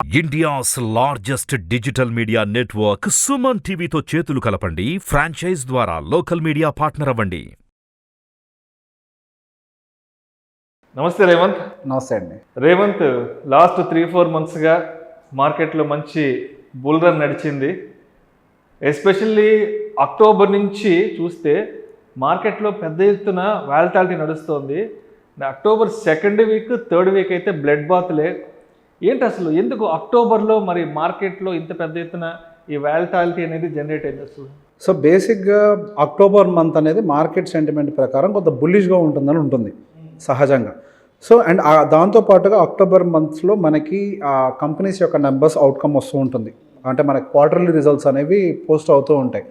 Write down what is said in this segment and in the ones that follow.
India's largest digital media network Suman టీవీతో చేతులు కలపండి. ఫ్రాంచైజ్ ద్వారా లోకల్ మీడియా పార్ట్నర్ అవ్వండి. నమస్తే రేవంత్. నమస్తే అండి. రేవంత్, లాస్ట్ 3-4 మంత్స్గా మార్కెట్లో మంచి బుల్ రన్ నడిచింది. ఎస్పెషల్లీ అక్టోబర్ నుంచి చూస్తే మార్కెట్లో పెద్ద ఎత్తున వాలటాలిటీ నడుస్తోంది. October 2nd week 3rd week అయితే బ్లడ్ బాత్లే. ఏంటి అసలు ఎందుకు అక్టోబర్లో మరి మార్కెట్లో ఇంత పెద్ద ఎత్తున ఈ వాలటాలిటీ అనేది జనరేట్ అయింది అసలు? సో బేసిక్గా అక్టోబర్ మంత్ అనేది మార్కెట్ సెంటిమెంట్ ప్రకారం కొంత బుల్లిష్గా ఉంటుందని ఉంటుంది సహజంగా. సో అండ్ దాంతోపాటుగా అక్టోబర్ మంత్స్లో మనకి కంపెనీస్ యొక్క నెంబర్స్ అవుట్కమ్ వస్తూ ఉంటుంది. అంటే మనకి క్వార్టర్లీ రిజల్ట్స్ అనేవి పోస్ట్ అవుతూ ఉంటాయి.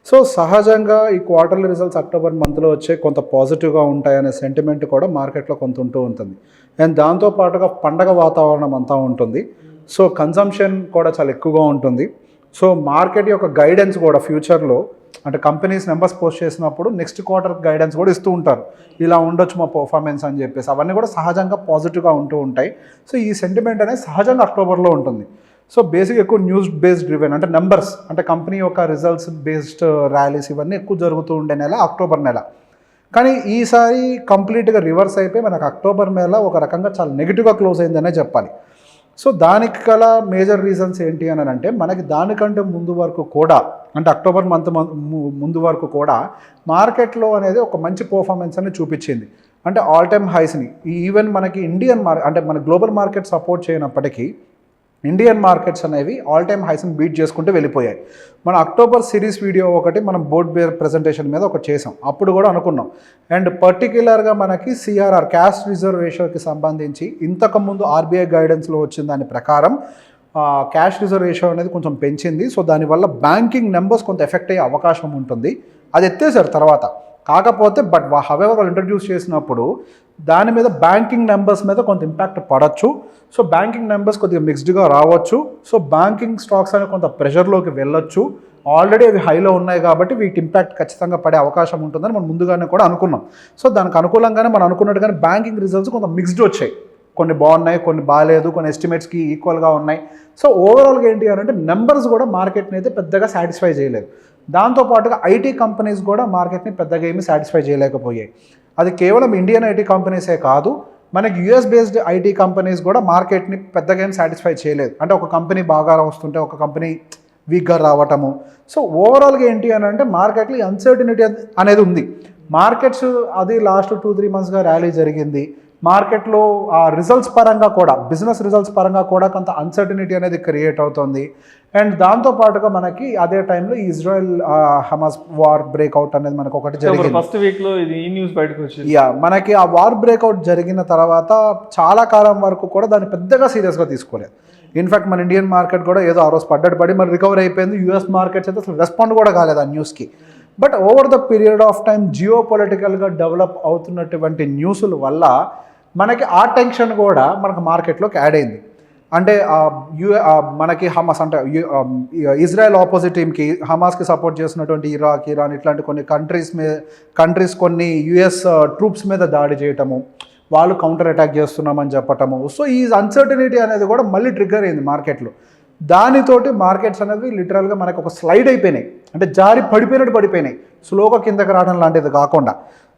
సో సహజంగా ఈ క్వార్టర్లీ రిజల్ట్స్ అక్టోబర్ మంత్లో వచ్చే కొంత పాజిటివ్గా ఉంటాయనే సెంటిమెంట్ కూడా మార్కెట్లో కొంత ఉంటూ ఉంటుంది. అండ్ దాంతోపాటుగా పండగ వాతావరణం అంతా ఉంటుంది. సో కన్సంప్షన్ కూడా చాలా ఎక్కువగా ఉంటుంది. సో మార్కెట్ యొక్క గైడెన్స్ కూడా ఫ్యూచర్లో అంటే కంపెనీస్ నెంబర్స్ పోస్ట్ చేసినప్పుడు నెక్స్ట్ క్వార్టర్ గైడెన్స్ కూడా ఇస్తూ ఉంటారు. ఇలా ఉండొచ్చు మా పర్ఫార్మెన్స్ అని చెప్పేసి అవన్నీ కూడా సహజంగా పాజిటివ్గా ఉంటూ ఉంటాయి. సో ఈ సెంటిమెంట్ అనేది సహజంగా అక్టోబర్లో ఉంటుంది. సో బేసిక్ ఎక్కువ న్యూస్ బేస్డ్ డ్రివెన్ అంటే నెంబర్స్ అంటే కంపెనీ యొక్క రిజల్ట్స్ బేస్డ్ ర్యాలీస్ ఇవన్నీ ఎక్కువ జరుగుతూ ఉండే నెల అక్టోబర్ నెల. కానీ ఈసారి కంప్లీట్గా రివర్స్ అయిపోయి మనకు అక్టోబర్ నెల ఒక రకంగా చాలా నెగిటివ్గా క్లోజ్ అయిందనే చెప్పాలి. సో దానికి గల మేజర్ రీజన్స్ ఏంటి అని అంటే మనకి దానికంటే ముందు వరకు కూడా అంటే అక్టోబర్ మంత్ ముందు వరకు కూడా మార్కెట్లో అనేది ఒక మంచి పర్ఫార్మెన్స్ అనేది చూపించింది. అంటే ఆల్ టైమ్ హైస్ని ఈవెన్ మనకి ఇండియన్ అంటే మన గ్లోబల్ మార్కెట్ సపోర్ట్ చేయనప్పటికీ ఇండియన్ మార్కెట్స్ అనేవి ఆల్ టైమ్ హైస్ని బీట్ చేసుకుంటూ వెళ్ళిపోయాయి. మన అక్టోబర్ సిరీస్ వీడియో ఒకటి మనం బోర్డ్ ప్రెజెంటేషన్ మీద ఒకటి చేసాం. అప్పుడు కూడా అనుకున్నాం. అండ్ పర్టిక్యులర్గా మనకి సిఆర్ఆర్ క్యాష్ రిజర్వ్ రేషియోకి సంబంధించి ఇంతకుముందు ఆర్బీఐ గైడెన్స్లో వచ్చిన దాని ప్రకారం క్యాష్ రిజర్వ్ రేషియో అనేది కొంచెం పెంచింది. సో దానివల్ల బ్యాంకింగ్ నెంబర్స్ కొంత ఎఫెక్ట్ అయ్యే అవకాశం ఉంటుంది. అది ఎత్తేసారు తర్వాత. కాకపోతే హవెవర్ వాళ్ళు ఇంట్రడ్యూస్ చేసినప్పుడు దాని మీద బ్యాంకింగ్ నెంబర్స్ మీద కొంత ఇంపాక్ట్ పడవచ్చు. సో బ్యాంకింగ్ నెంబర్స్ కొద్దిగా మిక్స్డ్గా రావచ్చు. సో బ్యాంకింగ్ స్టాక్స్ అనేవి కొంత ప్రెషర్లోకి వెళ్ళొచ్చు. ఆల్రెడీ అవి హైలో ఉన్నాయి కాబట్టి వీటి ఇంపాక్ట్ ఖచ్చితంగా పడే అవకాశం ఉంటుందని మనం ముందుగానే కూడా అనుకున్నాం. సో దానికి అనుకూలంగానే మనం అనుకున్నట్టుగానే బ్యాంకింగ్ రిజల్ట్స్ కొంత మిక్స్డ్ వచ్చాయి. కొన్ని బాగున్నాయి, కొన్ని బాగాలేదు, కొన్ని ఎస్టిమేట్స్కి ఈక్వల్గా ఉన్నాయి. సో ఓవరాల్గా ఏంటి అని అంటే నెంబర్స్ కూడా మార్కెట్ని అయితే పెద్దగా సాటిస్ఫై చేయలేదు. దాంతోపాటుగా ఐటీ కంపెనీస్ కూడా మార్కెట్ని పెద్దగా ఏమీ సాటిస్ఫై చేయలేకపోయాయి. అది కేవలం ఇండియన్ ఐటీ కంపెనీసే కాదు, మనకి యూఎస్ బేస్డ్ ఐటీ కంపెనీస్ కూడా మార్కెట్ని పెద్దగా ఏం సాటిస్ఫై చేయలేదు. అంటే ఒక కంపెనీ బాగా వస్తుంటే ఒక కంపెనీ వీక్గా రావటము. సో ఓవరాల్గా ఏంటి అని అంటే మార్కెట్లో అన్సర్టినిటీ అనేది ఉంది. మార్కెట్స్ అది లాస్ట్ 2-3 మంత్స్గా ర్యాలీ జరిగింది. మార్కెట్లో రిజల్ట్స్ పరంగా కూడా బిజినెస్ రిజల్ట్స్ పరంగా కూడా కొంత అన్సర్టినిటీ అనేది క్రియేట్ అవుతుంది. అండ్ దాంతోపాటుగా మనకి అదే టైంలో ఇజ్రాయెల్ హమాస్ వార్ బ్రేక్అవుట్ అనేది మనకు ఒకటి జరిగింది. ఫస్ట్ వీక్లో ఇది ఈ న్యూస్ బయటకు వచ్చింది. మనకి ఆ వార్ బ్రేక్అవుట్ జరిగిన తర్వాత చాలా కాలం వరకు కూడా దాన్ని పెద్దగా సీరియస్గా తీసుకోలేదు. ఇన్ఫ్యాక్ట్ మన ఇండియన్ మార్కెట్ కూడా ఏదో ఆ రోజు పడి మరి రికవర్ అయిపోయింది. యూఎస్ మార్కెట్స్ అయితే అసలు రెస్పాండ్ కూడా కాలేదు ఆ న్యూస్కి. But over the period of time geo పొలిటికల్గా డెవలప్ అవుతున్నటువంటి న్యూస్ల వల్ల మనకి ఆ టెన్షన్ కూడా మనకు మార్కెట్లోకి యాడ్ అయింది. అంటే మనకి హమాస్ అంటే ఇజ్రాయెల్ ఆపోజిట్ టీమ్కి హమాస్కి సపోర్ట్ చేస్తున్నటువంటి ఇరాన్ ఇట్లాంటి కొన్ని కంట్రీస్ కొన్ని యుఎస్ ట్రూప్స్ మీద దాడి చేయటము, వాళ్ళు కౌంటర్ అటాక్ చేస్తున్నామని చెప్పటము. సో ఈ అన్సర్టనిటీ అనేది కూడా మళ్ళీ ట్రిగ్గర్ అయింది మార్కెట్లో. దానితోటి మార్కెట్స్ అనేవి లిటరల్గా మనకు ఒక స్లైడ్ అయిపోయినాయి. అంటే జారి పడిపోయినాయి, స్లోగా కిందకి రావడం లాంటిది కాకుండా.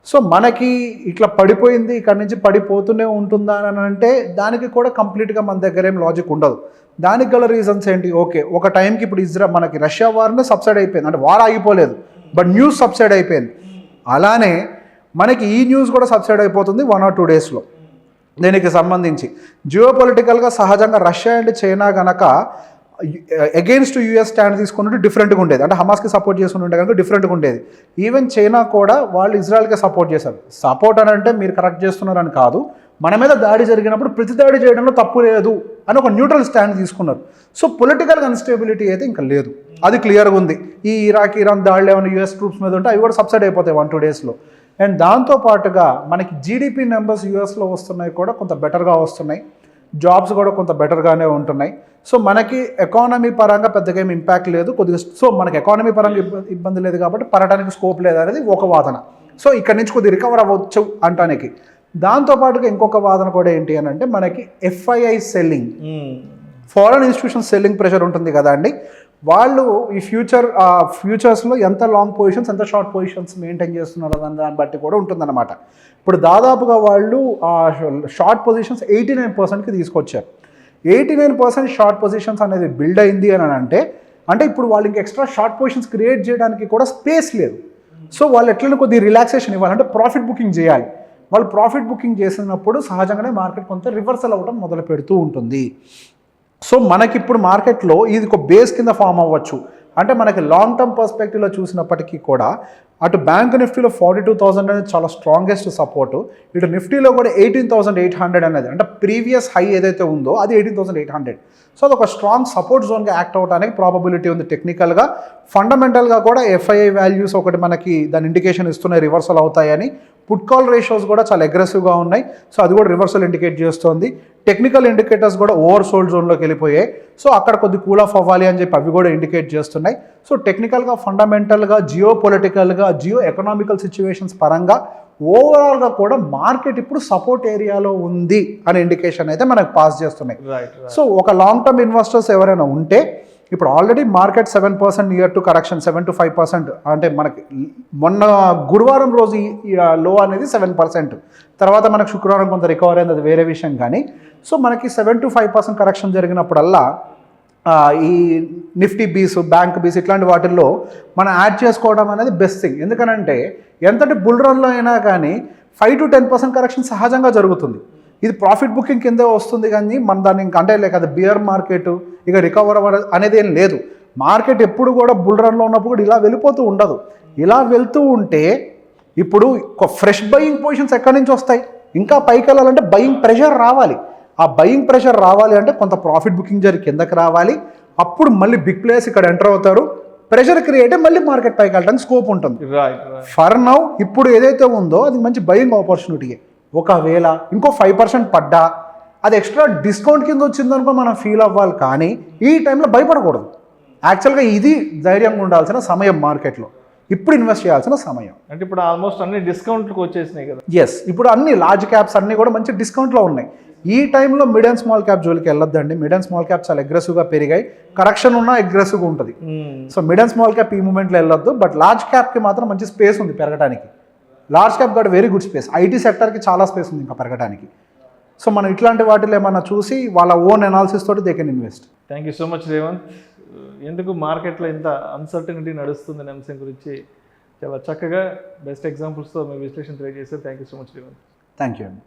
సో మనకి ఇట్లా పడిపోయింది, ఇక్కడ నుంచి పడిపోతూనే ఉంటుందా అని అంటే దానికి కూడా కంప్లీట్గా మన దగ్గర ఏం లాజిక్ ఉండదు. దానికి గల రీజన్స్ ఏంటి? ఓకే, ఒక టైంకి ఇప్పుడు మనకి రష్యా వార్నే సబ్సైడ్ అయిపోయింది. అంటే వార్ ఆగిపోలేదు, బట్ న్యూస్ సబ్సైడ్ అయిపోయింది. అలానే మనకి ఈ న్యూస్ కూడా సబ్సైడ్ అయిపోతుంది 1 or 2 డేస్లో. దీనికి సంబంధించి జియో పొలిటికల్గా సహజంగా రష్యా అండ్ చైనా కనుక అగెయిన్స్ట్ యూఎస్ స్టాండ్ తీసుకున్నట్టు డిఫరెంట్గా ఉండేది. అంటే హమాస్కి సపోర్ట్ చేసుకుంటుంటే కనుక డిఫరెంట్గా ఉండేది. ఈవెన్ చైనా కూడా వాళ్ళు ఇజ్రాయెల్కే సపోర్ట్ చేశారు. సపోర్ట్ అని అంటే మీరు కరెక్ట్ చేస్తున్నారని కాదు, మన మీద దాడి జరిగినప్పుడు ప్రతి దాడి చేయడంలో తప్పు లేదు అని ఒక న్యూట్రల్ స్టాండ్ తీసుకున్నారు. సో పొలిటికల్ అన్స్టేబిలిటీ అయితే ఇంకా లేదు, అది క్లియర్గా ఉంది. ఈ ఇరాన్ దాడులు ఏమైనా యూఎస్ ట్రూప్స్ మీద ఉంటే అవి కూడా సబ్సైడ్ అయిపోతాయి 1-2 డేస్లో. అండ్ దాంతోపాటుగా మనకి జీడిపి నెంబర్స్ యూఎస్లో వస్తున్నాయి కూడా కొంత బెటర్గా వస్తున్నాయి. జాబ్స్ కూడా కొంత బెటర్గానే ఉంటున్నాయి. సో మనకి ఎకానమీ పరంగా పెద్దగా ఏమి ఇంపాక్ట్ లేదు కొద్దిగా. సో మనకి ఎకానమీ పరంగా ఇబ్బంది లేదు కాబట్టి పడటానికి స్కోప్ లేదు అనేది ఒక వాదన. సో ఇక్కడ నుంచి కొద్దిగా రికవర్ అవ్వచ్చు అంటానికి. దాంతోపాటుగా ఇంకొక వాదన కూడా ఏంటి అని అంటే మనకి FII selling foreign institution selling pressure ఉంటుంది కదా అండి, వాళ్ళు ఈ ఫ్యూచర్స్లో ఎంత లాంగ్ పొజిషన్స్ ఎంత షార్ట్ పొజిషన్స్ మెయింటైన్ చేస్తున్నారు అన్న దాన్ని బట్టి కూడా ఉంటుందన్నమాట. ఇప్పుడు దాదాపుగా వాళ్ళు షార్ట్ పొజిషన్స్ 89%కి తీసుకొచ్చారు. 89% షార్ట్ పొజిషన్స్ అనేది బిల్డ్ అయింది అని అంటే ఇప్పుడు వాళ్ళు ఇంకా ఎక్స్ట్రా షార్ట్ పొజిషన్స్ క్రియేట్ చేయడానికి కూడా స్పేస్ లేదు. సో వాళ్ళు ఎట్లనే కొద్దిగా రిలాక్సేషన్ ఇవ్వాలంటే ప్రాఫిట్ బుకింగ్ చేయాలి. వాళ్ళు ప్రాఫిట్ బుకింగ్ చేసినప్పుడు సహజంగానే మార్కెట్ కొంత రివర్సల్ అవ్వడం మొదలు పెడుతూ ఉంటుంది. సో మనకిప్పుడు మార్కెట్లో ఇది ఒక బేస్ కింద ఫామ్ అవ్వచ్చు. అంటే మనకి లాంగ్ టర్మ్ పర్స్పెక్టివ్లో చూసినప్పటికీ కూడా అటు బ్యాంక్ నిఫ్టీలో 42,000 అనేది చాలా స్ట్రాంగెస్ట్ సపోర్టు, ఇటు నిఫ్టీలో కూడా 18,800 అనేది అంటే ప్రీవియస్ హై ఏదైతే ఉందో అది 18,800. సో అదొక స్ట్రాంగ్ సపోర్ట్ జోన్గా యాక్ట్ అవ్వడానికి ప్రాబబిలిటీ ఉంది టెక్నికల్గా. ఫండమెంటల్గా కూడా ఎఫ్ఐఐ వాల్యూస్ ఒకటి మనకి దాని ఇండికేషన్ ఇస్తున్నాయి రివర్సల్ అవుతాయని. పుట్ కాల్ రేషియోస్ కూడా చాలా అగ్రెసివ్గా ఉన్నాయి. సో అది కూడా రివర్సల్ ఇండికేట్ చేస్తుంది. టెక్నికల్ ఇండికేటర్స్ కూడా ఓవర్ సోల్డ్ జోన్లోకి వెళ్ళిపోయాయి. సో అక్కడ కొద్ది కూల్ ఆఫ్ అవ్వాలి అని చెప్పి అవి కూడా ఇండికేట్ చేస్తున్నాయి. సో టెక్నికల్గా, ఫండమెంటల్గా, జియో పొలిటికల్గా, జియో ఎకనామికల్ సిచ్యువేషన్స్ పరంగా ఓవరాల్గా కూడా మార్కెట్ ఇప్పుడు సపోర్ట్ ఏరియాలో ఉంది అనే ఇండికేషన్ అయితే మనకు పాస్ చేస్తున్నాయి. సో ఒక లాంగ్ టర్మ్ ఇన్వెస్టర్స్ ఎవరైనా ఉంటే ఇప్పుడు already market 7% near to correction, 7 to 5%. అంటే మనకి మొన్న గురువారం రోజు ఈ లో అనేది 7%, తర్వాత మనకు శుక్రవారం కొంత రికవర్ అయింది, అది వేరే విషయం. కానీ సో మనకి 7 to 5% కరెక్షన్ జరిగినప్పుడల్లా ఈ నిఫ్టీ బీస్, బ్యాంక్ బీస్ ఇట్లాంటి వాటిల్లో మనం యాడ్ చేసుకోవడం అనేది బెస్ట్ థింగ్. ఎందుకనంటే ఎంతటి బుల్ రన్లో అయినా కానీ 5 to 10% కరెక్షన్ సహజంగా జరుగుతుంది. ఇది ప్రాఫిట్ బుకింగ్ కిందే వస్తుంది, కానీ మన దాన్ని అంటే లేక అది బియర్ మార్కెట్ ఇక రికవర్ అనేది ఏం లేదు. మార్కెట్ ఎప్పుడు కూడా బుల్ రన్లో ఉన్నప్పుడు కూడా ఇలా వెళ్ళిపోతూ ఉండదు. ఇలా వెళ్తూ ఉంటే ఇప్పుడు ఫ్రెష్ బయింగ్ పొజిషన్స్ ఎక్కడి నుంచి వస్తాయి? ఇంకా పైకి వెళ్ళాలంటే బయింగ్ ప్రెషర్ రావాలి. ఆ బయింగ్ ప్రెషర్ రావాలి అంటే కొంత ప్రాఫిట్ బుకింగ్ జరిగి కిందకి రావాలి. అప్పుడు మళ్ళీ బిగ్ ప్లేయర్స్ ఇక్కడ ఎంటర్ అవుతారు. ప్రెషర్ క్రియేట్ మళ్ళీ మార్కెట్ పైకి వెళ్ళడానికి స్కోప్ ఉంటుంది. ఫర్ నౌ ఇప్పుడు ఏదైతే ఉందో అది మంచి బయింగ్ ఆపర్చునిటీయే. ఒకవేళ ఇంకో 5% పడ్డా అది ఎక్స్ట్రా డిస్కౌంట్ కింద వచ్చిందనుకో మనం ఫీల్ అవ్వాలి, కానీ ఈ టైంలో భయపడకూడదు. యాక్చువల్గా ఇది ధైర్యంగా ఉండాల్సిన సమయం, మార్కెట్లో ఇప్పుడు ఇన్వెస్ట్ చేయాల్సిన సమయం. అంటే ఇప్పుడు ఆల్మోస్ట్ అన్ని డిస్కౌంట్లకు వచ్చేసినాయి కదా. ఎస్, ఇప్పుడు అన్ని లార్జ్ క్యాప్స్ అన్నీ కూడా మంచి డిస్కౌంట్లో ఉన్నాయి. ఈ టైంలో మిడ్ అండ్ స్మాల్ క్యాప్ జోలికి వెళ్ళొద్దండి. మిడ్ అండ్ స్మాల్ క్యాప్ చాలా అగ్రెసివ్గా పెరిగాయి, కరెక్షన్ ఉన్నా అగ్రెసివ్గా ఉంటుంది. So mid and small cap ఈ మూమెంట్లో వెళ్ళొద్దు. బట్ లార్జ్ క్యాప్కి మాత్రం మంచి స్పేస్ ఉంది పెరగడానికి. Large cap got very good space. IT సెక్టర్కి చాలా స్పేస్ ఉంది ఇంకా పెరగడానికి. సో మనం ఇట్లాంటి వాటిలో ఏమన్నా చూసి వాళ్ళ ఓన్ అనాలిసిస్ తోటి they can invest. Thank you so much Revanth. ఎందుకు మార్కెట్లో ఇంత అన్సర్టనిటీ నడుస్తుంది అనే అంశం గురించి చాలా చక్కగా బెస్ట్ ఎగ్జాంపుల్స్తో మీ విశ్లేషణ తెలియజేశారు. Thank you so much Revanth. Thank you అండి.